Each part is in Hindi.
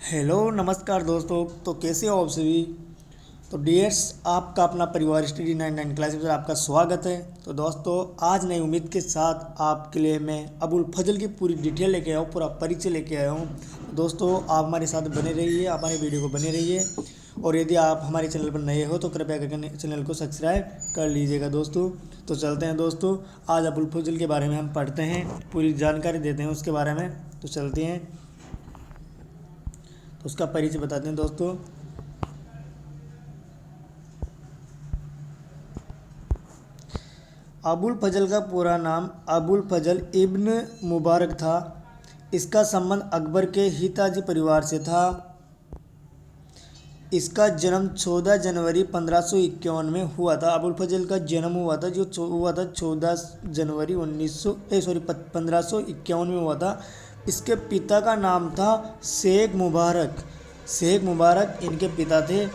हेलो नमस्कार दोस्तों। तो कैसे हो आप सभी। तो डियर्स, आपका अपना परिवार स्टडी 99 क्लास में आपका स्वागत है। तो दोस्तों, आज नई उम्मीद के साथ आपके लिए मैं अबुल फजल की पूरी डिटेल लेके आया हूँ, पूरा परिचय लेके आया हूँ। दोस्तों, आप हमारे साथ बने रहिए, आप हमारे वीडियो को बने रहिए। और यदि आप हमारे चैनल पर नए हो तो कृपया करके चैनल को सब्सक्राइब कर लीजिएगा दोस्तों। तो चलते हैं दोस्तों, आज अबुल फजल के बारे में हम पढ़ते हैं, पूरी जानकारी देते हैं उसके बारे में। तो चलते हैं, तो उसका परिचय बताते हैं दोस्तों। अबुल फजल का पूरा नाम अबुल फजल इब्न मुबारक था। इसका संबंध अकबर के हिताजी परिवार से था। इसका जन्म 14 जनवरी 1551 में हुआ था। अबुल फजल का जन्म हुआ था 14 जनवरी 1551 में हुआ था। इसके पिता का नाम था शेख मुबारक। शेख मुबारक इनके पिता थे।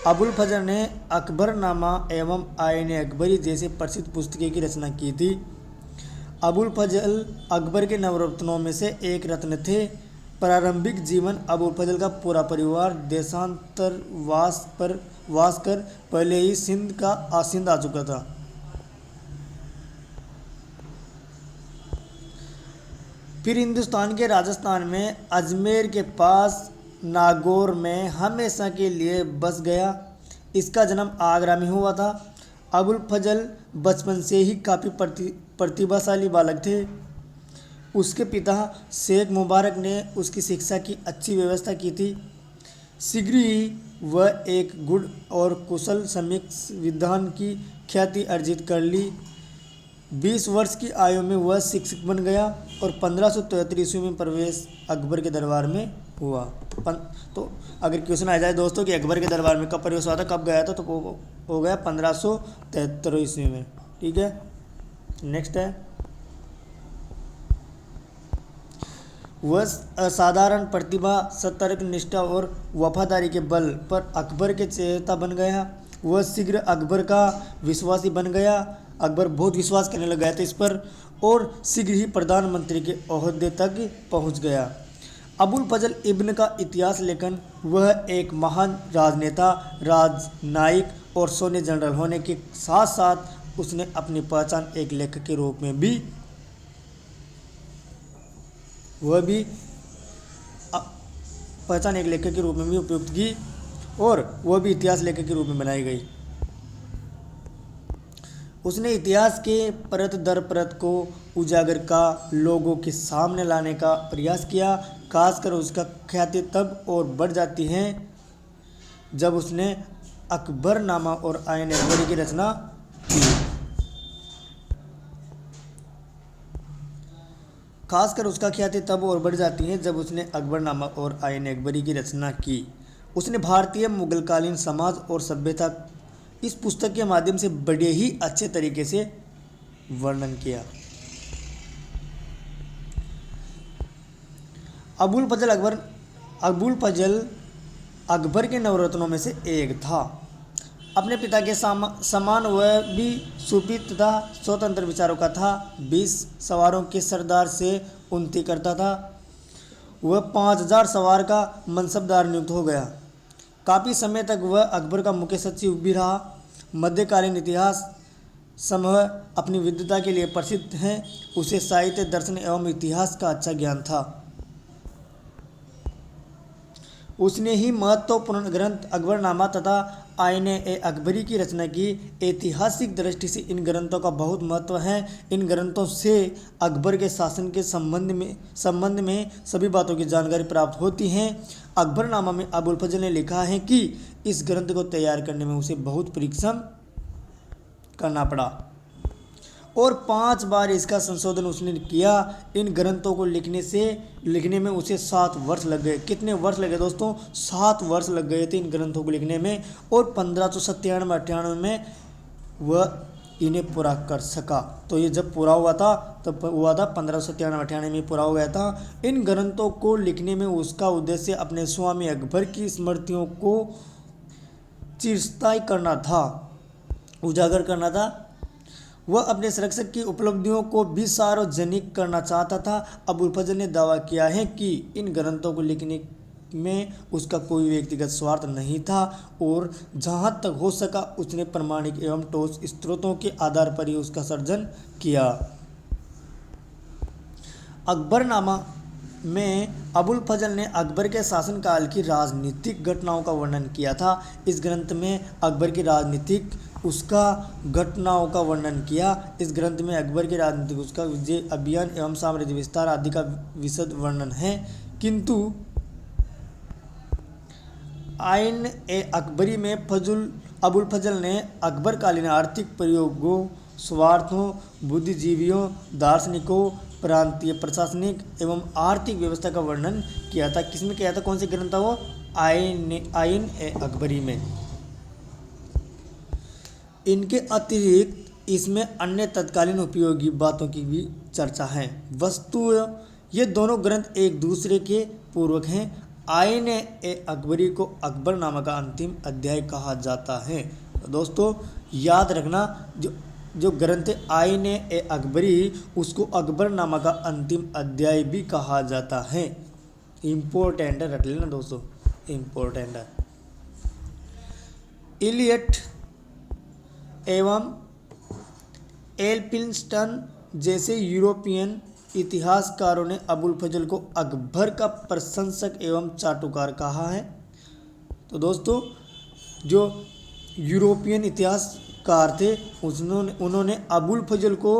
अबुल फजल ने अकबरनामा एवं आईन अकबरी जैसे प्रसिद्ध पुस्तकें की रचना की थी। अबुल फजल अकबर के नवरत्नों में से एक रत्न थे। प्रारंभिक जीवन अबुल फजल का पूरा परिवार वास कर पहले ही सिंध आ चुका था। फिर हिंदुस्तान के राजस्थान में अजमेर के पास नागौर में हमेशा के लिए बस गया। इसका जन्म आगरा में हुआ था। अबुल फजल बचपन से ही काफ़ी प्रतिभाशाली बालक थे। उसके पिता शेख मुबारक ने उसकी शिक्षा की अच्छी व्यवस्था की थी। शीघ्र ही वह एक गुण और कुशल समीक्षक विद्वान की ख्याति अर्जित कर ली। 20 वर्ष की आयु में वह शिक्षक बन गया और 1573 ईस्वी में प्रवेश अकबर के दरबार में हुआ। तो अगर क्वेश्चन आ जाए दोस्तों कि अकबर के दरबार में कब प्रवेश हुआ था, कब गया था, तो वो हो गया 1573 ईस्वी में। ठीक है, नेक्स्ट है, वह असाधारण प्रतिभा, सतर्क निष्ठा और वफादारी के बल पर अकबर के चहेता बन गया। वह शीघ्र अकबर का विश्वासी बन गया। अकबर बहुत विश्वास करने लग गया था इस पर और शीघ्र ही प्रधानमंत्री के ओहदे तक पहुंच गया। अबुल फजल इब्न का इतिहास लेखन, वह एक महान राजनेता, राजनायक और सैन्य जनरल होने के साथ साथ उसने अपनी पहचान एक लेखक के रूप में भी उपयुक्त की और वह भी इतिहास लेखक के रूप में बनाई गई। उसने इतिहास के परत दर परत को उजागर का लोगों के सामने लाने का प्रयास किया। खासकर उसका ख्याति तब और बढ़ जाती है जब उसने अकबरनामा और आईन अकबरी की रचना की। खासकर उसका ख्याति तब और बढ़ जाती है जब उसने अकबरनामा और आईन अकबरी की रचना की। उसने भारतीय मुगलकालीन समाज और सभ्यता इस पुस्तक के माध्यम से बड़े ही अच्छे तरीके से वर्णन किया। अबुल फजल अकबर के नवरत्नों में से एक था। अपने पिता के समान वह भी सूफी तथा स्वतंत्र विचारों का था। 20 सवारों के सरदार से उन्नति करता था। वह 5000 सवार का मनसबदार नियुक्त हो गया। काफ़ी समय तक वह अकबर का मुख्य सचिव भी रहा। मध्यकालीन इतिहास समूह अपनी विद्वता के लिए प्रसिद्ध हैं। उसे साहित्य, दर्शन एवं इतिहास का अच्छा ज्ञान था। उसने ही महत्वपूर्ण ग्रंथ अकबरनामा तथा आईन अकबरी की रचना की। ऐतिहासिक दृष्टि से इन ग्रंथों का बहुत महत्व है। इन ग्रंथों से अकबर के शासन के संबंध में सभी बातों की जानकारी प्राप्त होती है। अकबरनामा में अबुल फजल ने लिखा है कि इस ग्रंथ को तैयार करने में उसे बहुत परिश्रम करना पड़ा और 5 बार इसका संशोधन उसने किया। इन ग्रंथों को लिखने में उसे 7 वर्ष लग गए। कितने वर्ष लगे दोस्तों? 7 वर्ष लग गए थे इन ग्रंथों को लिखने में और 1597-98 में वह इन्हें पूरा कर सका। तो ये जब पूरा हुआ था तब हुआ था 1597-98 में पूरा हो गया था। इन ग्रंथों को लिखने में उसका उद्देश्य अपने स्वामी अकबर की स्मृतियों को चिरस्थायी करना था, उजागर करना था। वह अपने संरक्षक की उपलब्धियों को भी सार्वजनिक करना चाहता था। अबुल फजल ने दावा किया है कि इन ग्रंथों को लिखने में उसका कोई व्यक्तिगत स्वार्थ नहीं था और जहाँ तक हो सका उसने प्रमाणिक एवं ठोस स्रोतों के आधार पर ही उसका सर्जन किया। अकबरनामा में अबुल फजल ने अकबर के शासनकाल की राजनीतिक घटनाओं का वर्णन किया था। इस ग्रंथ में अकबर की राजनीतिक उसका घटनाओं का वर्णन किया। इस ग्रंथ में अकबर की राजनीतिक उसका विजय अभियान एवं साम्राज्य विस्तार आदि का विशद वर्णन है। किंतु आइन ए अकबरी में अबुल फजल ने अकबरकालीन आर्थिक प्रयोगों, स्वार्थों, बुद्धिजीवियों, दार्शनिकों, प्रांतीय प्रशासनिक एवं आर्थिक व्यवस्था का वर्णन किया था। किसमें किया था? कौन से ग्रंथ था वो? आइन ए अकबरी में। इनके अतिरिक्त इसमें अन्य तत्कालीन उपयोगी बातों की भी चर्चा है। वस्तुतः ये दोनों ग्रंथ एक दूसरे के पूरक हैं। आइन ए अकबरी को अकबरनामा का अंतिम अध्याय कहा जाता है। तो दोस्तों याद रखना, जो ग्रंथ आइन ए अकबरी उसको अकबरनामा का अंतिम अध्याय भी कहा जाता है। इम्पोर्टेंट है, रख लेना दोस्तों, इम्पोर्टेंट है। इलियट एवं एल्फिंस्टन जैसे यूरोपियन इतिहासकारों ने अबुल फजल को अकबर का प्रशंसक एवं चाटुकार कहा है। तो दोस्तों जो यूरोपियन इतिहासकार थे उन्होंने अबुल फजल को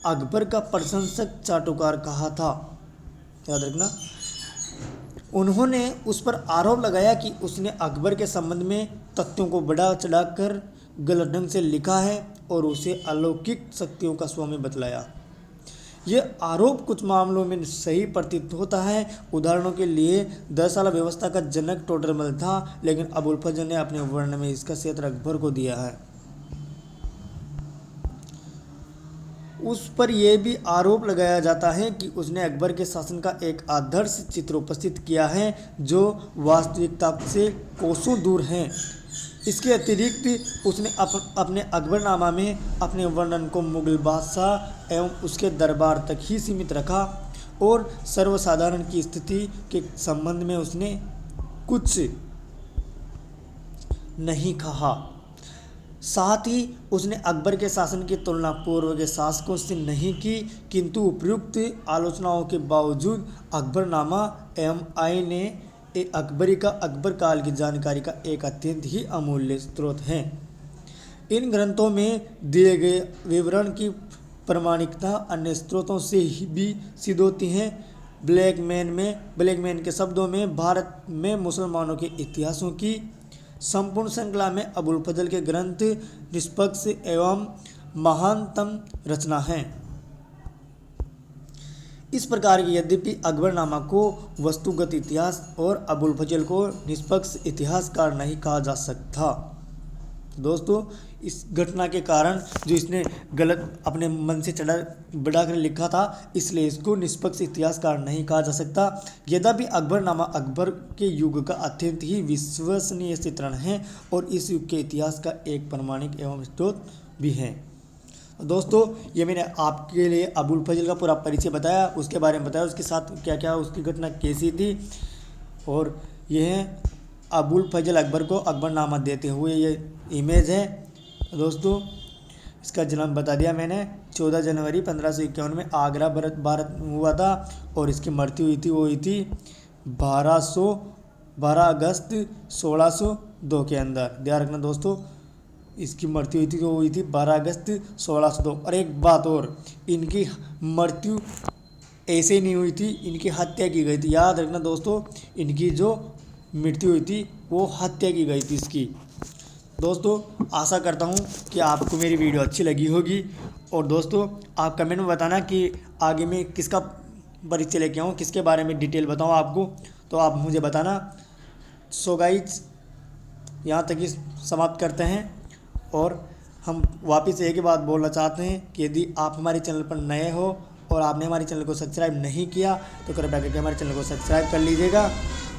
अकबर का प्रशंसक चाटुकार कहा था, याद रखना। उन्होंने उस पर आरोप लगाया कि उसने अकबर के संबंध में तथ्यों को बढ़ा चढ़ाकर गलत ढंग से लिखा है और उसे अलौकिक शक्तियों का स्वामी बतलाया। यह आरोप कुछ मामलों में सही प्रतीत होता है। उदाहरणों के लिए 10 साल व्यवस्था का जनक टोडरमल था, लेकिन अबुल फजल ने अपने वर्णन में इसका क्षेत्र अकबर को दिया है। उस पर यह भी आरोप लगाया जाता है कि उसने अकबर के शासन का एक आदर्श चित्र उपस्थित किया है जो वास्तविकता से कोसों दूर है। इसके अतिरिक्त उसने अपने अकबरनामा में अपने वर्णन को मुगल बादशाह एवं उसके दरबार तक ही सीमित रखा और सर्वसाधारण की स्थिति के संबंध में उसने कुछ नहीं कहा। साथ ही उसने अकबर के शासन की तुलना पूर्व के शासकों से नहीं की, किंतु उपयुक्त आलोचनाओं के बावजूद अकबरनामा एवं आइन ए अकबरी का अकबर काल की जानकारी का एक अत्यंत ही अमूल्य स्रोत है। इन ग्रंथों में दिए गए विवरण की प्रामाणिकता अन्य स्रोतों से ही भी सिद्ध होती है। ब्लैकमैन के शब्दों में भारत में मुसलमानों के इतिहासों की संपूर्ण श्रृंखला में अबुल फजल के ग्रंथ निष्पक्ष एवं महानतम रचना है। इस प्रकार की यद्यपि अकबरनामा को वस्तुगत इतिहास और अबुल फजल को निष्पक्ष इतिहासकार नहीं कहा जा सकता। दोस्तों इस घटना के कारण जो इसने गलत अपने मन से बढ़ाकर लिखा था, इसलिए इसको निष्पक्ष इतिहासकार नहीं कहा जा सकता। यद्यपि अकबरनामा अकबर के युग का अत्यंत ही विश्वसनीय चित्रण है और इस युग के इतिहास का एक प्रमाणिक एवं स्रोत भी है। दोस्तों ये मैंने आपके लिए अबुल फजल का पूरा परिचय बताया, उसके बारे में बताया, उसके साथ क्या क्या उसकी घटना कैसी थी। और ये है अबुल फजल अकबर को अकबरनामा देते हुए ये इमेज है। दोस्तों इसका जन्म बता दिया मैंने, 14 जनवरी 1551 में आगरा भारत हुआ था और इसकी मृत्यु हुई थी 12 अगस्त 1602 के अंदर। ध्यान रखना दोस्तों, इसकी मृत्यु हुई थी 12 अगस्त 1602। और एक बात और, इनकी मृत्यु ऐसे ही नहीं हुई थी, इनकी हत्या की गई थी। याद रखना दोस्तों, इनकी जो मृत्यु हुई थी वो हत्या की गई थी इसकी। दोस्तों आशा करता हूँ कि आपको मेरी वीडियो अच्छी लगी होगी। और दोस्तों आप कमेंट में बताना कि आगे मैं किसका परिचय लेके आऊँ, किसके बारे में डिटेल बताऊँ आपको, तो आप मुझे बताना। सो गाइस यहाँ तक ही समाप्त करते हैं। और हम वापस एक ही बात बोलना चाहते हैं कि यदि आप हमारे चैनल पर नए हो और आपने हमारे चैनल को सब्सक्राइब नहीं किया तो कृपया करके हमारे चैनल को सब्सक्राइब कर लीजिएगा।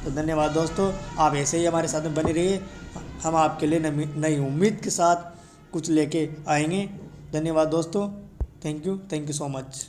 तो धन्यवाद दोस्तों, आप ऐसे ही हमारे साथ में बने रहिए। हम आपके लिए नई उम्मीद के साथ कुछ लेके आएंगे। धन्यवाद दोस्तों, थैंक यू सो मच।